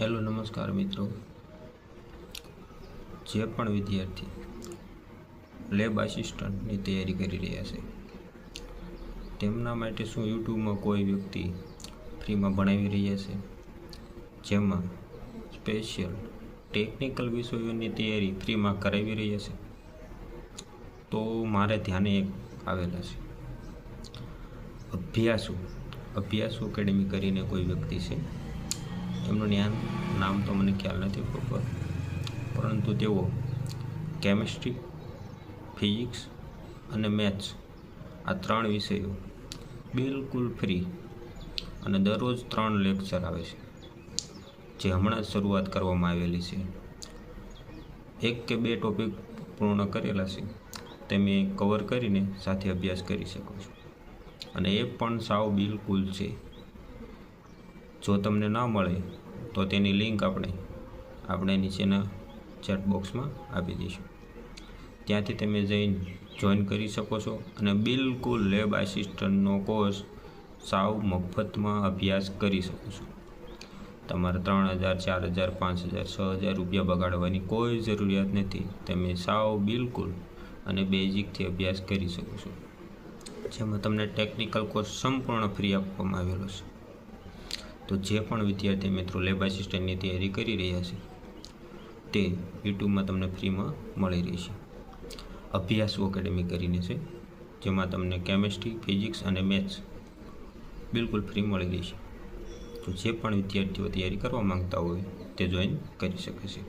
Hello નમસ્કાર મિત્રો, જે પણ વિદ્યાર્થી લેબ આસિસ્ટન્ટની તૈયારી કરી રહ્યા છે તેમના માટે શું યુટ્યુબમાં કોઈ વ્યક્તિ ફ્રીમાં ભણાવી રહ્યા છે, જેમાં સ્પેશિયલ ટેકનિકલ વિષયોની તૈયારી ફ્રીમાં કરાવી રહ્યા છે? તો મારે ધ્યાને એક આવેલા છે અભ્યાસુ એકેડમી કરીને કોઈ વ્યક્તિ છે. એમનું નામ તો મને ખ્યાલ નથી પ્રોપર, પરંતુ તેઓ કેમિસ્ટ્રી, ફિઝિક્સ અને મેથ્સ આ 3 વિષયો બિલકુલ ફ્રી અને દરરોજ 3 લેક્ચર આવે છે, જે હમણાં જ શરૂઆત કરવામાં આવેલી છે. 1 કે 2 ટોપિક પૂર્ણ કરેલા છે, તમે કવર કરીને સાથે અભ્યાસ કરી શકો છો, અને એ પણ સાવ બિલકુલ છે. જો તમને ના મળે તો તેની લિંક આપણે નીચેના ચેટ બોક્સમાં આપી દઈશું. ત્યાંથી તમે જઈને જોઈન કરી શકો છો અને બિલકુલ લેબ આસિસ્ટન્ટનો કોર્સ સાવ મફતમાં અભ્યાસ કરી શકો છો. તમારે 3000, 4000, 5000, 6000 રૂપિયા બગાડવાની કોઈ જરૂરિયાત નથી. તમે સાવ બિલકુલ અને બેઝિકથી અભ્યાસ કરી શકો છો, જેમાં તમને ટેકનિકલ કોર્સ સંપૂર્ણ ફ્રી આપવામાં આવેલો છે. તો જે પણ વિદ્યાર્થી મિત્રો લેબ આસિસ્ટન્ટની તૈયારી કરી રહ્યા છે તે યુટ્યુબમાં તમને ફ્રીમાં મળી રહેશે. અભ્યાસુ એકેડમી કરીને છે, જેમાં તમને કેમિસ્ટ્રી, ફિઝિક્સ અને મેથ્સ બિલકુલ ફ્રી મળી રહેશે. તો જે પણ વિદ્યાર્થીઓ તૈયારી કરવા માંગતા હોય તે જોઈન કરી શકે છે.